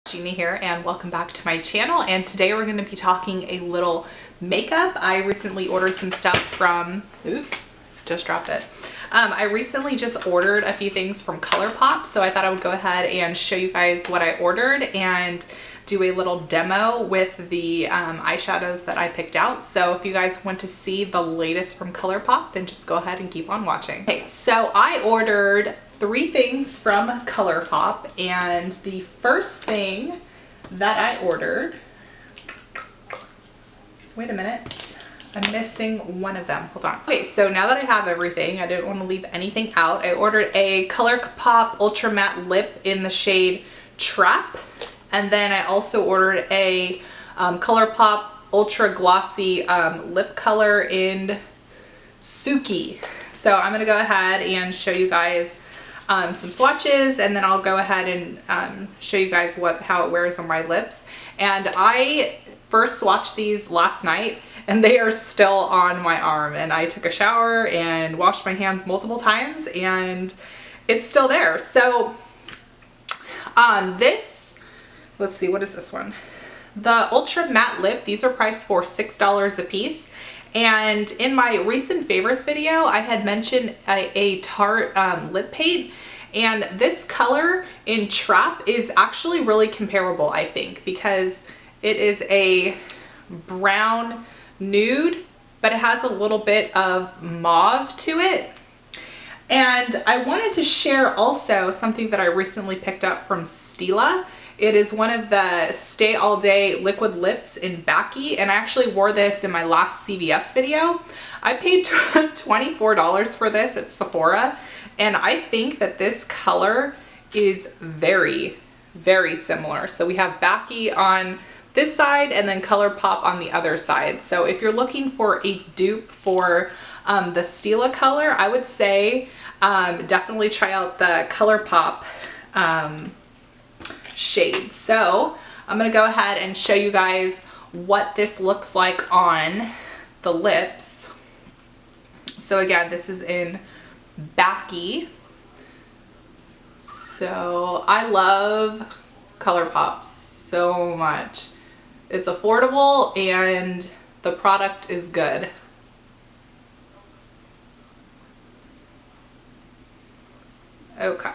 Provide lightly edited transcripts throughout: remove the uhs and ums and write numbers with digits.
Gina here and welcome back to my channel, and today we're going to be talking a little makeup. I recently ordered some stuff from, oops, just dropped it. I recently just ordered a few things from ColourPop, so I thought I would go ahead and show you guys what I ordered and do a little demo with the eyeshadows that I picked out. So if you guys want to see the latest from ColourPop, then just go ahead and keep on watching. Okay, so I ordered 3 things from ColourPop, and the first thing that I ordered, wait a minute, I'm missing one of them, hold on. Okay, so now that I have everything, I didn't want to leave anything out. I ordered a ColourPop Ultra Matte Lip in the shade Trap, and then I also ordered a ColourPop Ultra Glossy lip color in Suki. So I'm gonna go ahead and show you guys some swatches, and then I'll go ahead and show you guys how it wears on my lips. And I first swatched these last night and they are still on my arm, and I took a shower and washed my hands multiple times and it's still there. So let's see, what is this one? The Ultra Matte Lip, these are priced for $6 a piece. And in my recent favorites video, I had mentioned a Tarte lip paint, and this color in Trap is actually really comparable, I think, because it is a brown nude, but it has a little bit of mauve to it. And I wanted to share also something that I recently picked up from Stila. It is one of the Stay All Day liquid lips in Backy, and I actually wore this in my last CVS video. I paid $24 for this at Sephora, and I think that this color is very, very similar. So we have Backy on this side and then ColourPop on the other side. So if you're looking for a dupe for the Stila color, I would say definitely try out the ColourPop shade. So I'm gonna go ahead and show you guys what this looks like on the lips. So again, this is in Backy. So I love ColourPop so much. It's affordable and the product is good. Okay.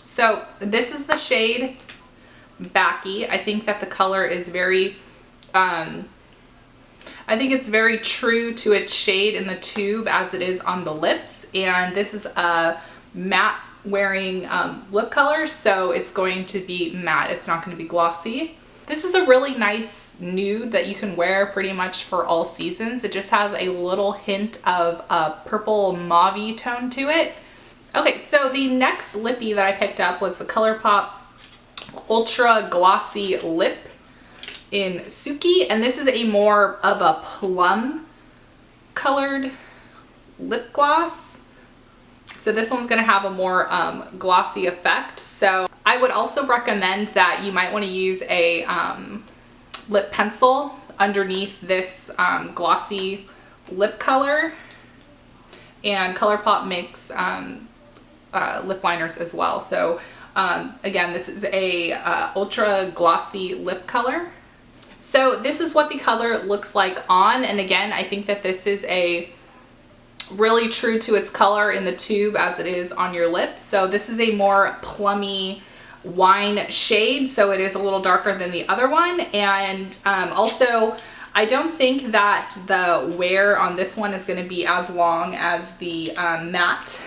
So this is the shade Backy. I think that the color is very, I think it's very true to its shade in the tube as it is on the lips. And this is a matte wearing lip color, so it's going to be matte. It's not going to be glossy. This is a really nice nude that you can wear pretty much for all seasons. It just has a little hint of a purple mauve-y tone to it. Okay, so the next lippy that I picked up was the ColourPop Ultra Glossy Lip in Suki, and this is a more of a plum colored lip gloss. So this one's gonna have a more glossy effect. So I would also recommend that you might wanna use a lip pencil underneath this glossy lip color. And ColourPop makes lip liners as well. So again, this is a ultra glossy lip color. So this is what the color looks like on, and again, I think that this is a really true to its color in the tube as it is on your lips. So this is a more plummy wine shade, so it is a little darker than the other one. And also, I don't think that the wear on this one is going to be as long as the matte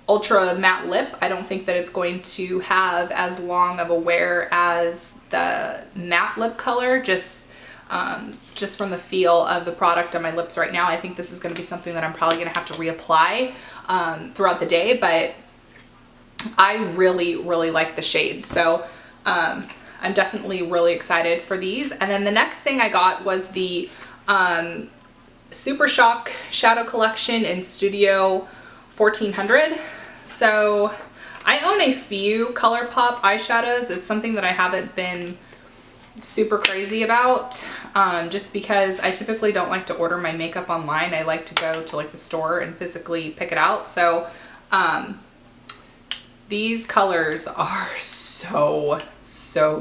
Ultra Matte Lip. I don't think that it's going to have as long of a wear as the matte lip color, just from the feel of the product on my lips right now. I think this is going to be something that I'm probably going to have to reapply throughout the day, but I really, really like the shade. So I'm definitely really excited for these. And then the next thing I got was the Super Shock Shadow Collection in Studio 1400. So I own a few ColourPop eyeshadows. It's something that I haven't been super crazy about, just because I typically don't like to order my makeup online. I like to go to like the store and physically pick it out. So These colors are so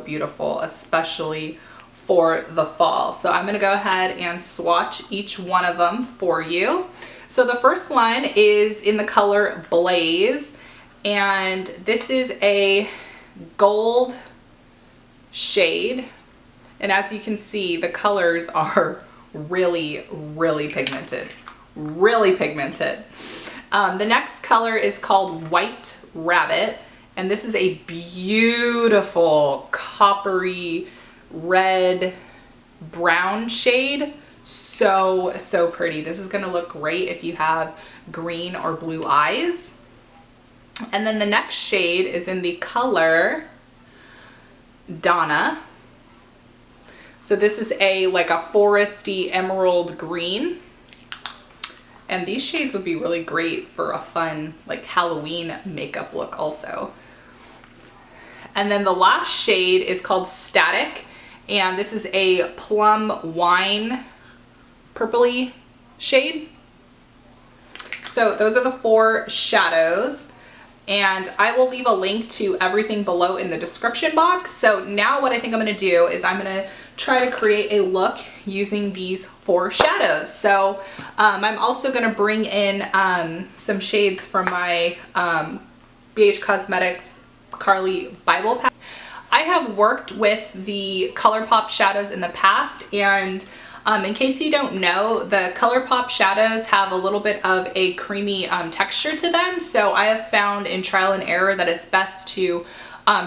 beautiful, especially for the fall. So I'm gonna go ahead and swatch each one of them for you. So the first one is in the color Blaze, and this is a gold shade. And as you can see, the colors are really pigmented, really pigmented. The next color is called White Rabbit, and this is a beautiful coppery red brown shade. So pretty. This is going to look great if you have green or blue eyes. And then the next shade is in the color Donna. So this is like a foresty emerald green. And these shades would be really great for a fun like Halloween makeup look also. And then the last shade is called Static, and this is a plum wine purpley shade. So those are the 4 shadows, and I will leave a link to everything below in the description box. So now what I think I'm gonna do is I'm gonna try to create a look using these 4 shadows. So I'm also gonna bring in some shades from my BH Cosmetics Carly Bible palette. I have worked with the ColourPop shadows in the past, and in case you don't know, the ColourPop shadows have a little bit of a creamy texture to them. So I have found in trial and error that it's best to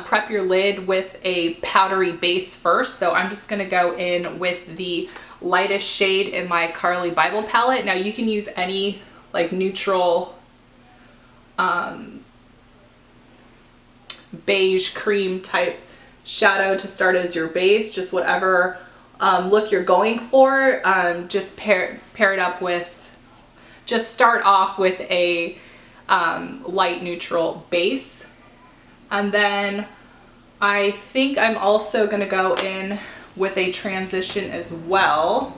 prep your lid with a powdery base first. So I'm just gonna go in with the lightest shade in my Carly Bible palette. Now you can use any like neutral beige cream type shadow to start as your base, just whatever look you're going for. Just pair it up with, just start off with a light neutral base. And then I think I'm also gonna go in with a transition as well.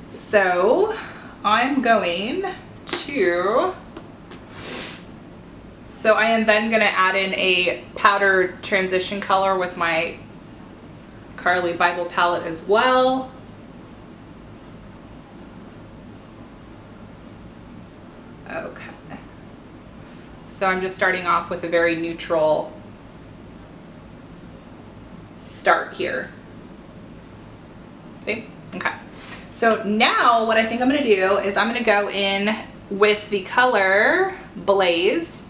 So I'm going to, so I am then gonna add in a powder transition color with my Carly Bible palette as well. Okay. So I'm just starting off with a very neutral start here. See? Okay. So now what I think I'm gonna do is I'm gonna go in with the color Blaze.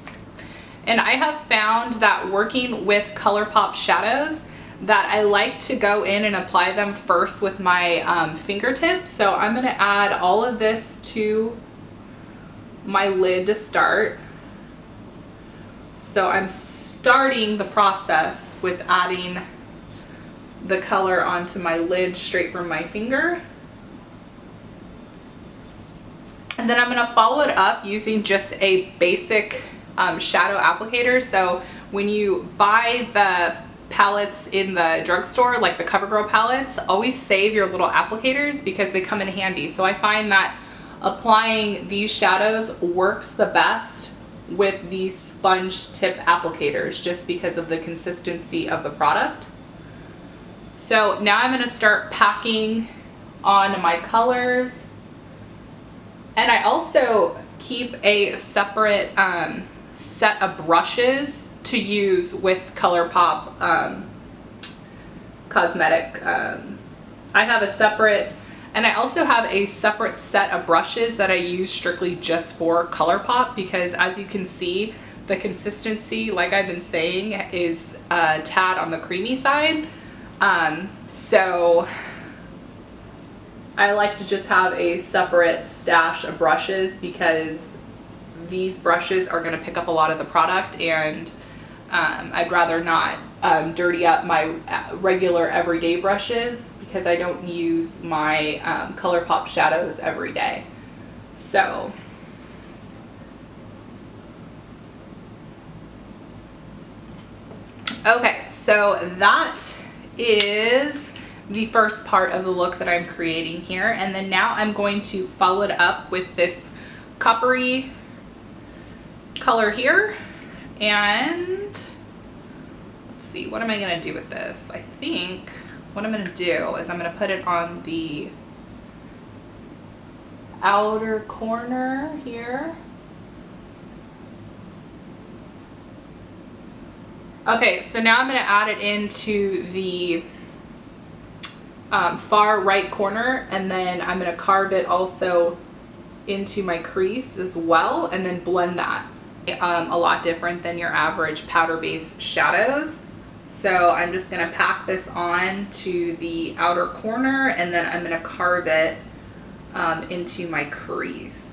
And I have found that working with ColourPop shadows that I like to go in and apply them first with my fingertips. So I'm gonna add all of this to my lid to start. So I'm starting the process with adding the color onto my lid straight from my finger. And then I'm gonna follow it up using just a basic shadow applicator. So when you buy the palettes in the drugstore, like the CoverGirl palettes, always save your little applicators because they come in handy. So I find that applying these shadows works the best with these sponge tip applicators just because of the consistency of the product. So now I'm gonna start packing on my colors. And I also keep a separate set of brushes to use with ColourPop cosmetic. I have a separate, and I also have a separate set of brushes that I use strictly just for ColourPop, because as you can see, the consistency, like I've been saying, is a tad on the creamy side. So I like to just have a separate stash of brushes because these brushes are going to pick up a lot of the product, and I'd rather not dirty up my regular everyday brushes because I don't use my ColourPop shadows every day. So okay, so that is the first part of the look that I'm creating here, and then now I'm going to follow it up with this coppery color here. And let's see, what am I gonna do with this? I think what I'm gonna do is I'm gonna put it on the outer corner here. Okay, so now I'm gonna add it into the far right corner, and then I'm gonna carve it also into my crease as well, and then blend that. A lot different than your average powder-based shadows. So I'm just gonna pack this on to the outer corner, and then I'm gonna carve it into my crease.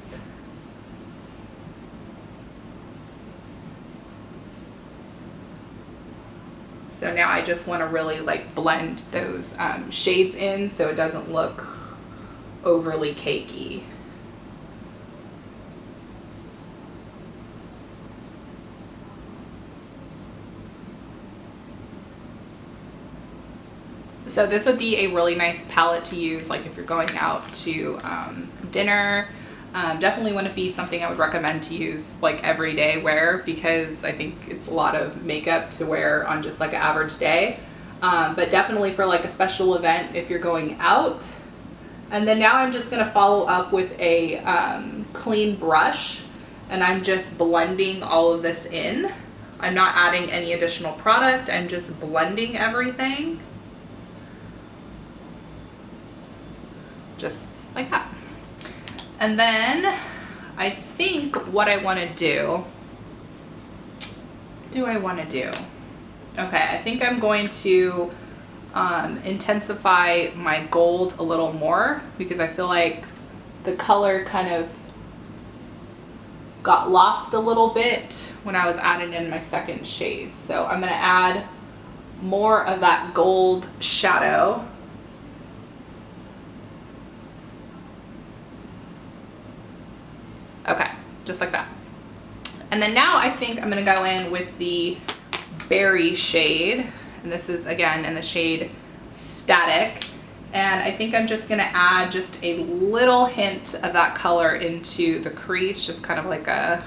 So now I just want to really like blend those shades in so it doesn't look overly cakey. So this would be a really nice palette to use like if you're going out to dinner. Definitely wouldn't be something I would recommend to use like everyday wear, because I think it's a lot of makeup to wear on just like an average day. But definitely for like a special event if you're going out. And then now I'm just gonna follow up with a clean brush, and I'm just blending all of this in. I'm not adding any additional product, I'm just blending everything. Just like that. And then I think what I want to do, okay, I think I'm going to intensify my gold a little more, because I feel like the color kind of got lost a little bit when I was adding in my second shade. So I'm going to add more of that gold shadow. Okay, just like that. And then now I think I'm gonna go in with the berry shade, and this is again in the shade Static. And I think I'm just gonna add just a little hint of that color into the crease, just kind of like a,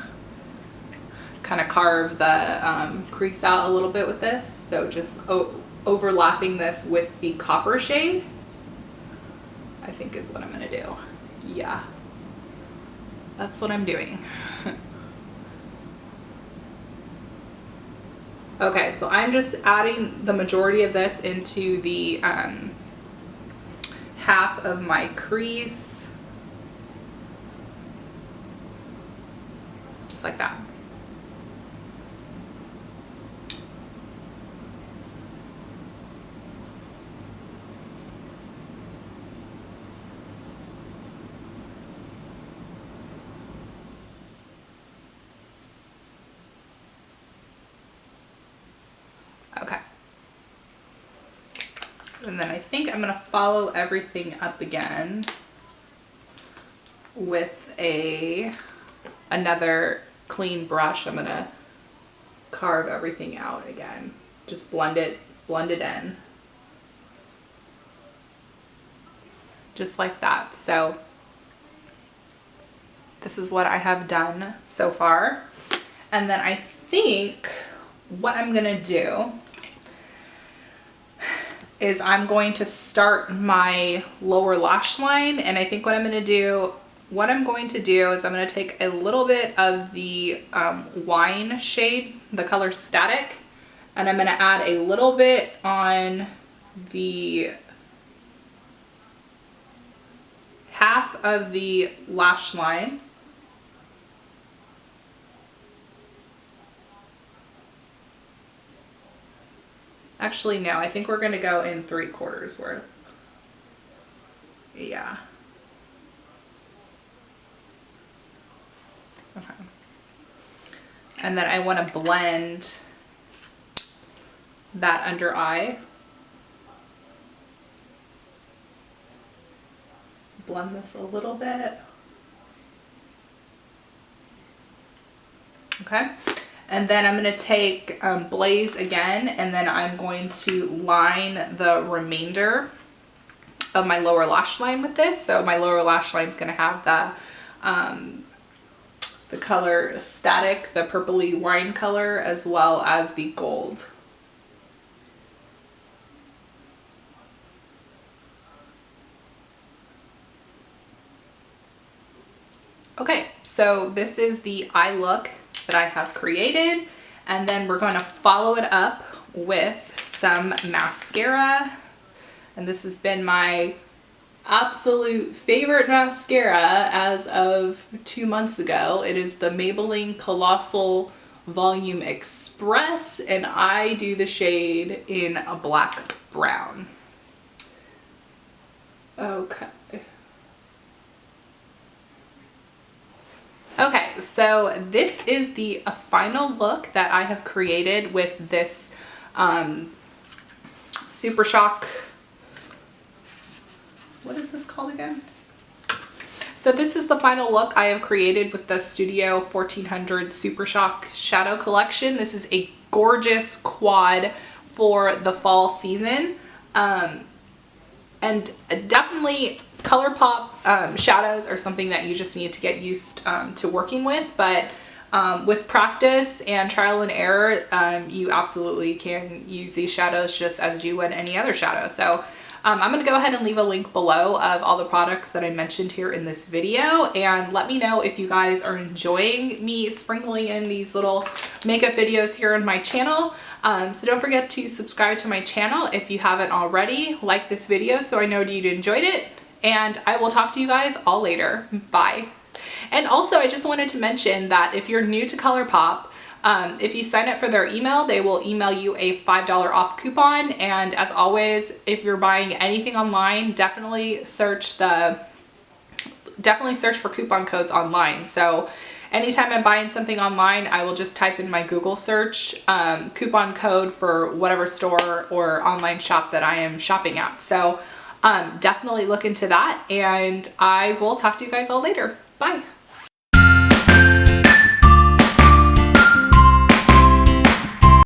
kind of carve the crease out a little bit with this. So just overlapping this with the copper shade, I think is what I'm gonna do. Yeah. That's what I'm doing. Okay, so I'm just adding the majority of this into the half of my crease. Just like that. Okay. And then I think I'm gonna follow everything up again with another clean brush. I'm gonna carve everything out again. Just blend it in. Just like that. So this is what I have done so far. And then I think what I'm gonna do is I'm going to start my lower lash line. And I think what I'm going to do is I'm going to take a little bit of the wine shade, the color Static, and I'm going to add a little bit on the half of the lash line. Actually, no, I think we're going to go in 3/4 worth. Yeah. Okay. And then I want to blend that under eye. Blend this a little bit. Okay. And then I'm going to take Blaze again, and then I'm going to line the remainder of my lower lash line with this. So my lower lash line is going to have the the color Static, the purpley wine color, as well as the gold. Okay, so this is the eye look that I have created, and then we're going to follow it up with some mascara. And this has been my absolute favorite mascara as of 2 months ago. It is the Maybelline Colossal Volume Express, and I do the shade in a black brown. Okay. Okay, so this is the final look that I have created with this Super Shock. What is this called again? So this is the final look I have created with the Studio 1400 Super Shock Shadow Collection. This is a gorgeous quad for the fall season. And definitely ColourPop shadows are something that you just need to get used to working with, but with practice and trial and error, you absolutely can use these shadows just as you would any other shadow. So I'm going to go ahead and leave a link below of all the products that I mentioned here in this video, and let me know if you guys are enjoying me sprinkling in these little makeup videos here on my channel. So don't forget to subscribe to my channel if you haven't already. Like this video so I know you enjoyed it, and I will talk to you guys all later. Bye. And also, I just wanted to mention that if you're new to ColourPop, if you sign up for their email, they will email you a $5 off coupon. And as always, if you're buying anything online, definitely search for coupon codes online. So anytime I'm buying something online, I will just type in my Google search coupon code for whatever store or online shop that I am shopping at. So definitely look into that, and I will talk to you guys all later. Bye.